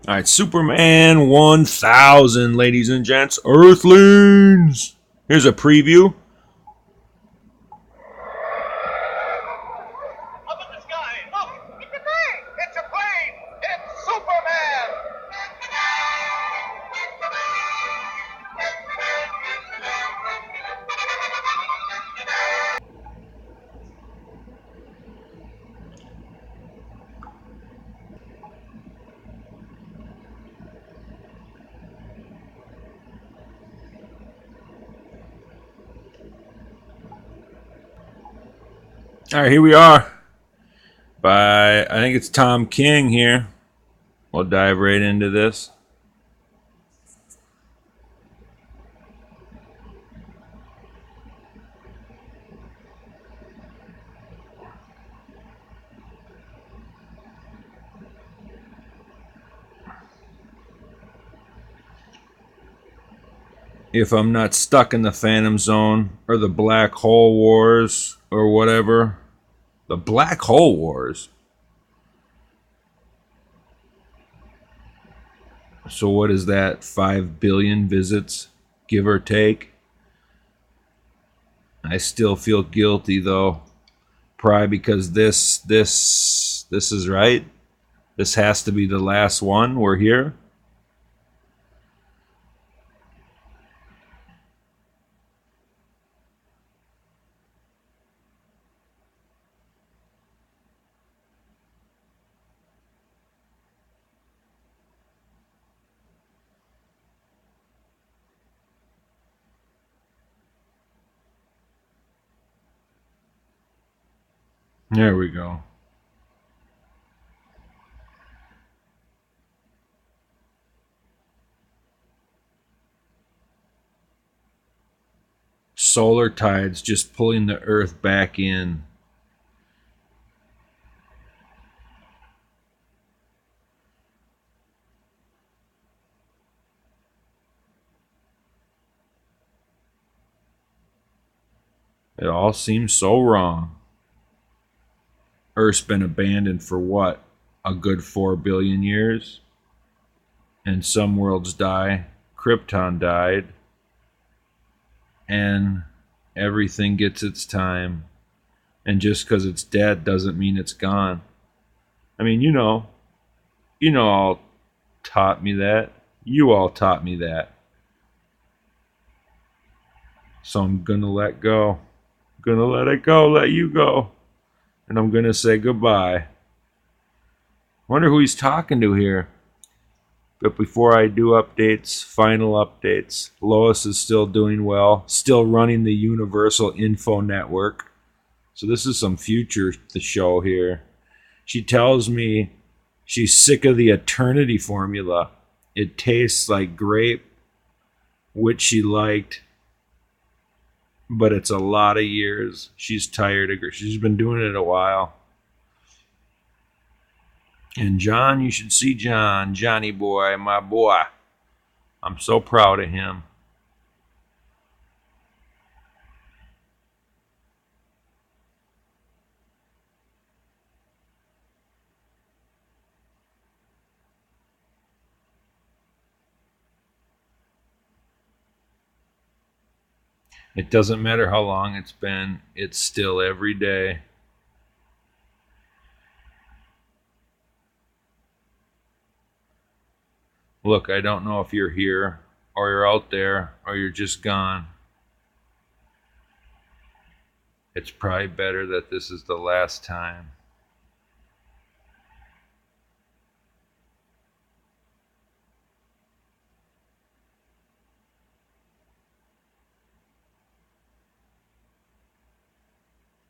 All right, Superman 1000, ladies and gents, Earthlings. Here's a preview. Up in the sky, look! It's a bird! It's a plane! It's Superman! All right, here we are. By, I think it's Tom King here. We'll dive right into this. If I'm not stuck in the Phantom Zone or the Black Hole Wars or whatever. The Black Hole Wars? So what is that? 5 billion visits, give or take? I still feel guilty though. Probably because this is right. This has to be the last one. We're here. There we go. Solar tides just pulling the Earth back in. It all seems so wrong. Earth's been abandoned for what? A good 4 billion years? And some worlds die. Krypton died. And everything gets its time. And just because it's dead doesn't mean it's gone. I mean, you all taught me that. You all taught me that. So I'm gonna let go. Gonna let it go, let you go. And I'm gonna say goodbye. Wonder who he's talking to here. But before I do updates, final updates, Lois is still doing well, still running the Universal Info Network. So this is some future the show here. She tells me she's sick of the eternity formula. It tastes like grape, which she liked, but it's a lot of years. She's tired of it. She's been doing it a while. And John, you should see John. Johnny boy, my boy. I'm so proud of him. It doesn't matter how long it's been, it's still every day. Look, I don't know if you're here, or you're out there, or you're just gone. It's probably better that this is the last time.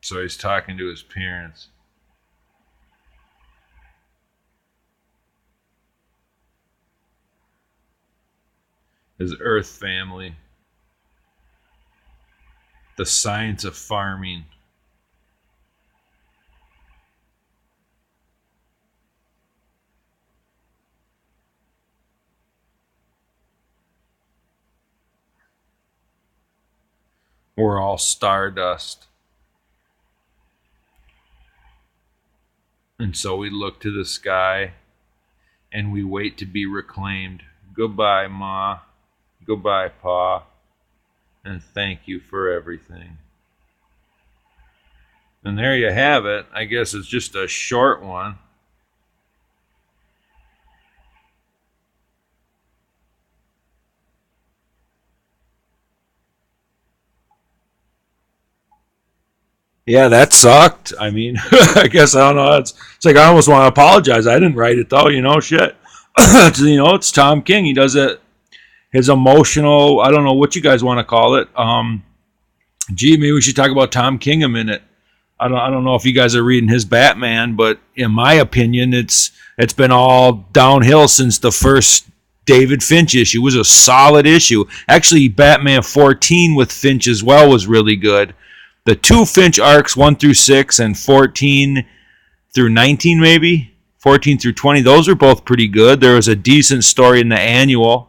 So he's talking to his parents. His Earth family. The science of farming. We're all stardust. And so we look to the sky and we wait to be reclaimed. Goodbye, Ma. Goodbye, Pa. And thank you for everything. And there you have it. I guess it's just a short one. Yeah, that sucked. I mean, I guess I don't know. It's like I almost want to apologize. I didn't write it though. Shit. It's Tom King. He does it. His emotional. I don't know what you guys want to call it. Gee, maybe we should talk about Tom King a minute. I don't know if you guys are reading his Batman, but in my opinion, it's been all downhill since the first David Finch issue. It was a solid issue. Actually, Batman 14 with Finch as well was really good. The two Finch arcs, 1 through 6 and 14 through 19 maybe, 14 through 20, those were both pretty good. There was a decent story in the annual.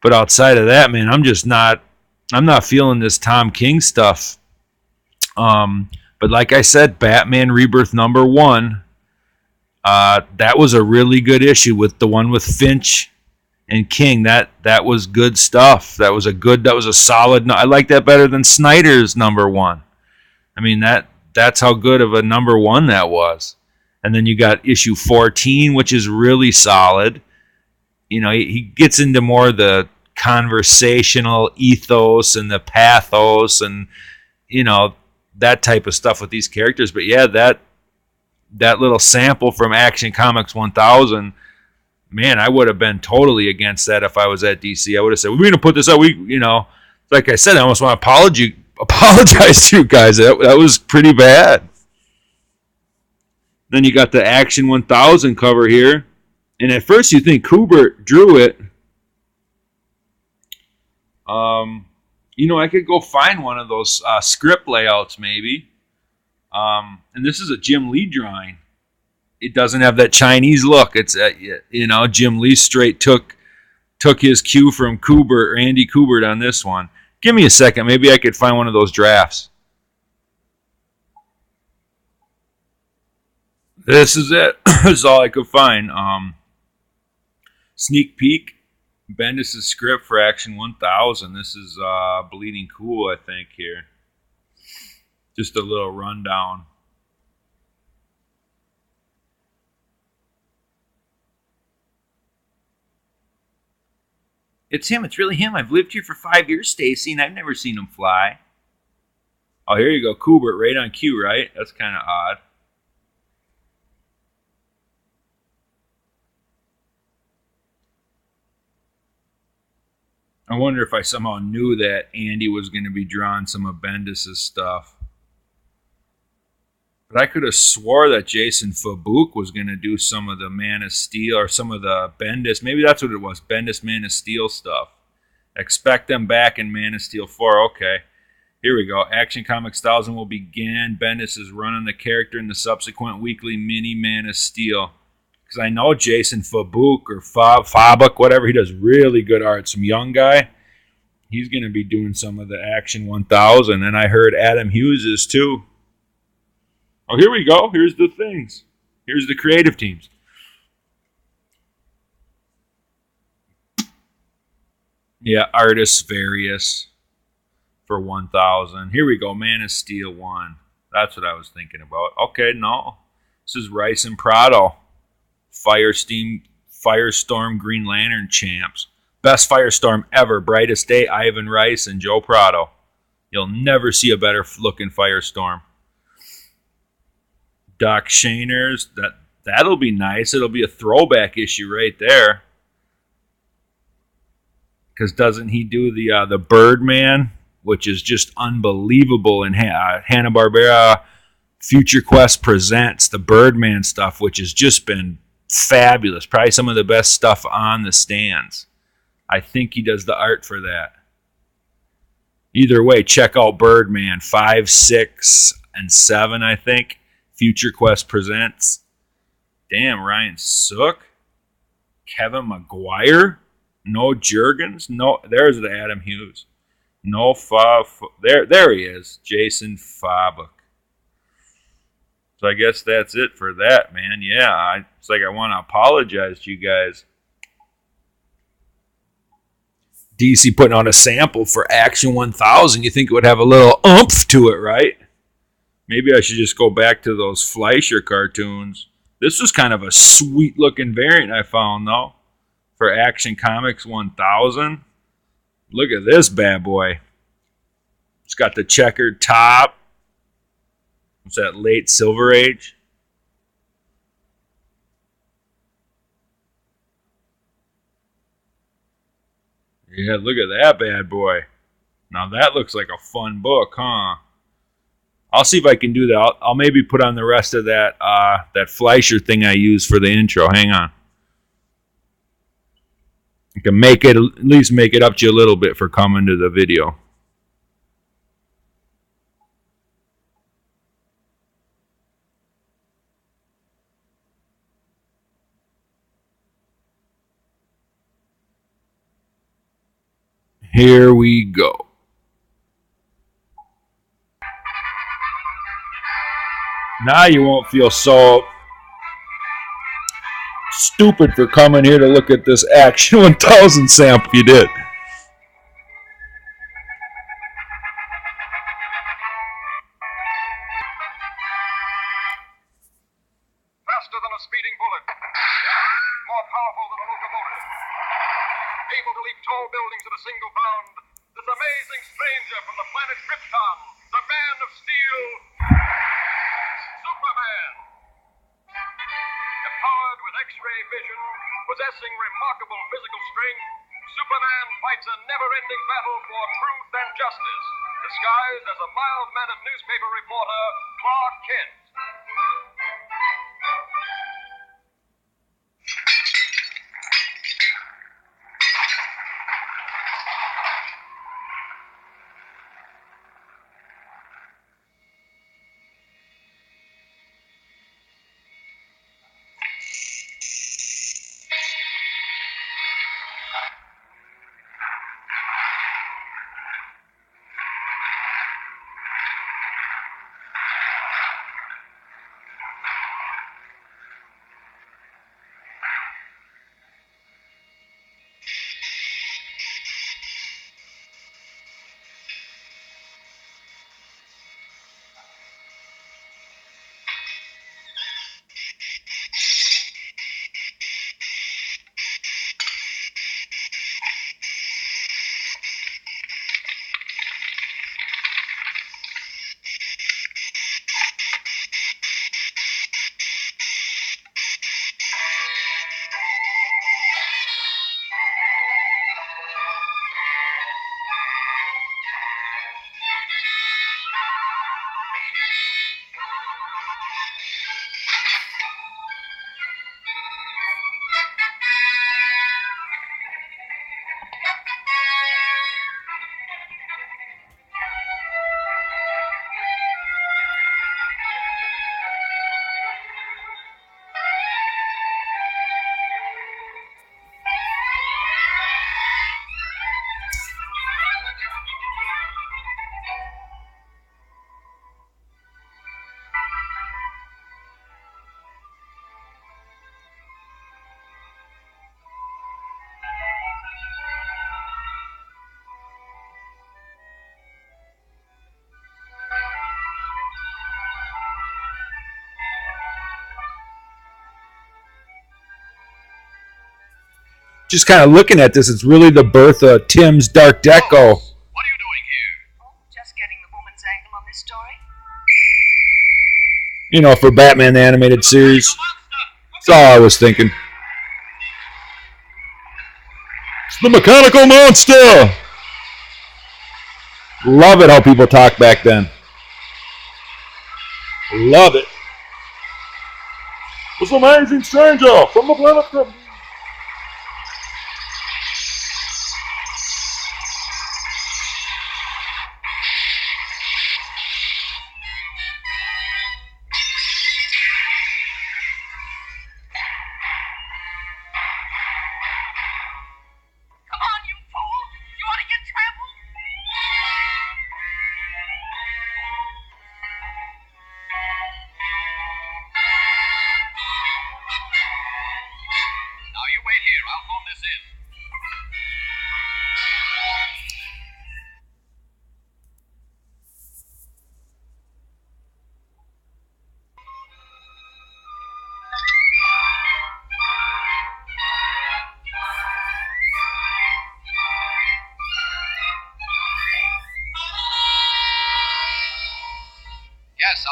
But outside of that, man, I'm not feeling this Tom King stuff. But like I said, Batman Rebirth #1, that was a really good issue with the one with Finch and King. That was good stuff. That was a solid. I like that better than Snyder's #1. I mean that's how good of a #1 that was. And then you got issue 14, which is really solid. He gets into more of the conversational ethos and the pathos and that type of stuff with these characters. But yeah, that little sample from Action Comics 1000, man, I would have been totally against that if I was at DC. I would have said, we're going to put this out. Like I said, I almost want to apologize to you guys. That was pretty bad. Then you got the Action 1000 cover here. And at first you think Kubert drew it. I could go find one of those script layouts maybe. And this is a Jim Lee drawing. It doesn't have that Chinese look. It's Jim Lee straight took his cue from Andy Kubert on this one. Give me a second. Maybe I could find one of those drafts. This is it. This is all I could find. Sneak peek. Bendis' script for Action 1000. This is Bleeding Cool, I think, here. Just a little rundown. It's him. It's really him. I've lived here for 5 years, Stacy, and I've never seen him fly. Oh, here you go. Kubert, right on cue, right? That's kind of odd. I wonder if I somehow knew that Andy was going to be drawing some of Bendis' stuff. But I could have swore that Jason Fabuk was going to do some of the Man of Steel or some of the Bendis. Maybe that's what it was. Bendis Man of Steel stuff. Expect them back in Man of Steel 4. Okay. Here we go. Action Comics 1000 will begin. Bendis is running the character in the subsequent weekly mini Man of Steel. Because I know Jason Fabuk or Fabuk, whatever, he does really good art. Some young guy. He's going to be doing some of the Action 1000. And I heard Adam Hughes is too. Oh, here we go. Here's the things. Here's the creative teams. Yeah, artists various for 1000. Here we go. Man of Steel 1. That's what I was thinking about. Okay, no. This is Rice and Prado. Firestorm Green Lantern champs. Best Firestorm ever. Brightest Day, Ivan Rice and Joe Prado. You'll never see a better looking Firestorm. Doc Shaner's, that'll be nice. It'll be a throwback issue right there. Because doesn't he do the Birdman, which is just unbelievable in Hanna-Barbera Future Quest presents the Birdman stuff, which has just been fabulous. Probably some of the best stuff on the stands. I think he does the art for that. Either way, check out Birdman 5, 6, and 7, I think. Future Quest presents. Damn, Ryan Sook. Kevin McGuire. No Jurgens. No, there's the Adam Hughes. No there he is. Jason Fabuk. So I guess that's it for that, man. Yeah, it's like I want to apologize to you guys. DC putting on a sample for Action 1000. You think it would have a little oomph to it, right? Maybe I should just go back to those Fleischer cartoons. This was kind of a sweet looking variant I found, though, for Action Comics 1000. Look at this bad boy. It's got the checkered top. What's that, late Silver Age? Yeah, look at that bad boy. Now that looks like a fun book, huh? I'll see if I can do that. I'll maybe put on the rest of that that Fleischer thing I used for the intro. Hang on. I can make it, at least make it up to you a little bit for coming to the video. Here we go. Now you won't feel so stupid for coming here to look at this Action 1000 sample if you did. Faster than a speeding bullet. More powerful than a locomotive. Able to leap tall buildings at a single bound. This amazing stranger from the planet Krypton. The Man of Steel. Superman. Empowered with X-ray vision, possessing remarkable physical strength, Superman fights a never-ending battle for truth and justice, disguised as a mild-mannered newspaper reporter, Clark Kent. Just kind of looking at this, it's really the birth of Tim's Dark Deco. What are you doing here? Oh, just getting the woman's angle on this story. You know, for Batman the Animated Series. That's all I was thinking. It's the mechanical monster! Love it how people talk back then. Love it. It's an amazing stranger from the planet Krypton. Come on, you fool! You want to get trampled?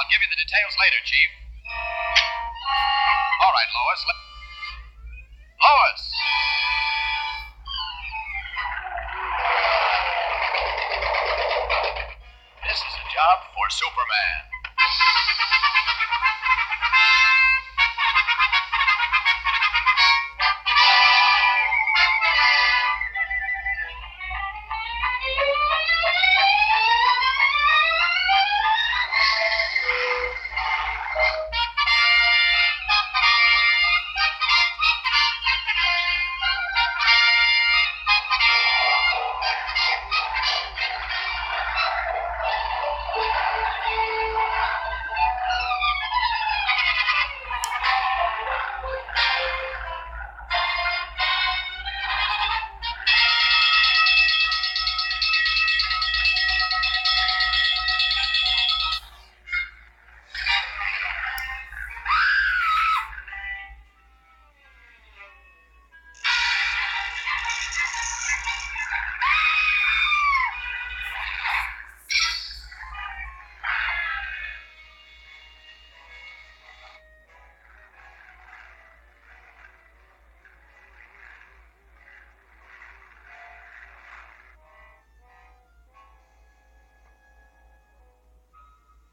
I'll give you the details later, Chief. All right, Lois. Lois! This is a job for Superman.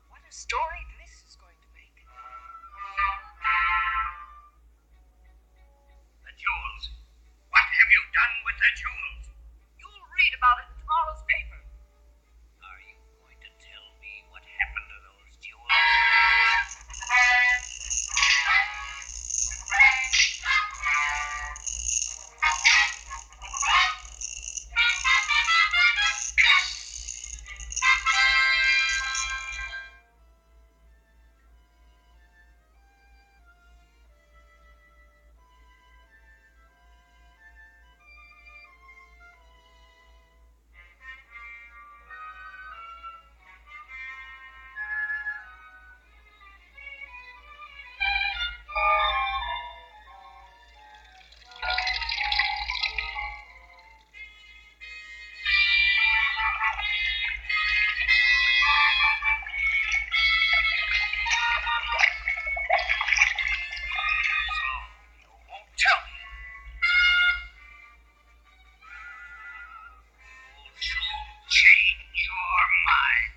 What a story this is going to make. The jewels. What have you done with the jewels? You'll read about it in tomorrow's paper. Are you going to tell me what happened to those jewels? Tell me. You'll soon change your mind.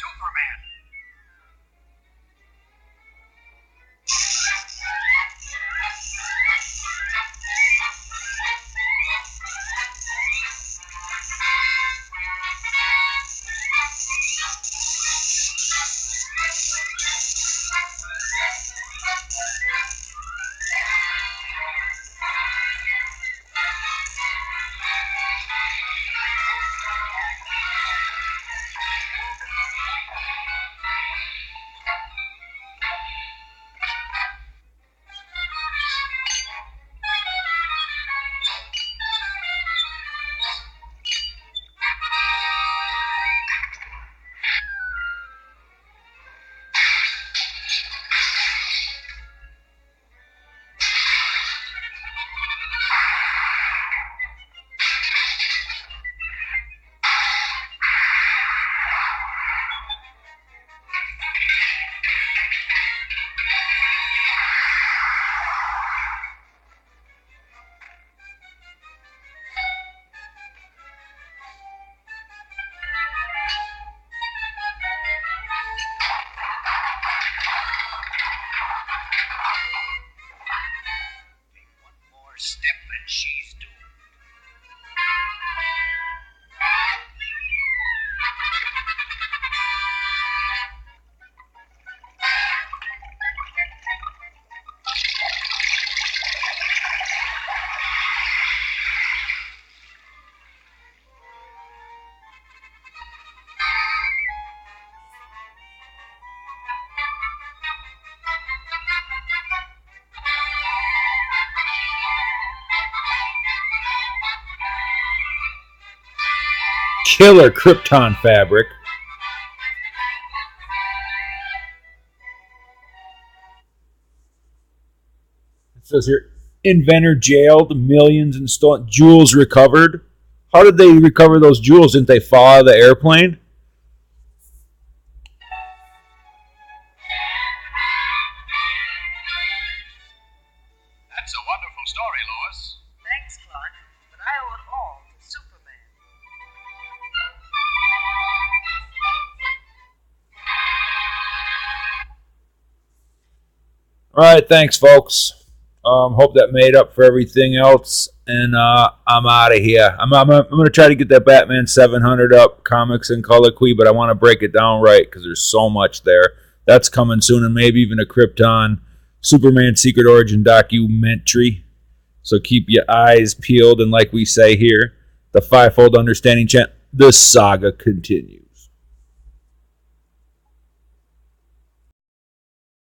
Superman. Step and she's doomed. Killer Krypton fabric. It says here, inventor jailed, millions in stolen, jewels recovered. How did they recover those jewels? Didn't they fall out of the airplane? That's a wonderful story, Lois. Thanks, Clark, but I owe it all to Superman. All right, thanks, folks. Hope that made up for everything else, and I'm out of here. I'm going to try to get that Batman 700 up, comics and colloquy, but I want to break it down right because there's so much there. That's coming soon, and maybe even a Krypton Superman Secret Origin documentary. So keep your eyes peeled, and like we say here, the Fivefold Understanding chant, the saga continues.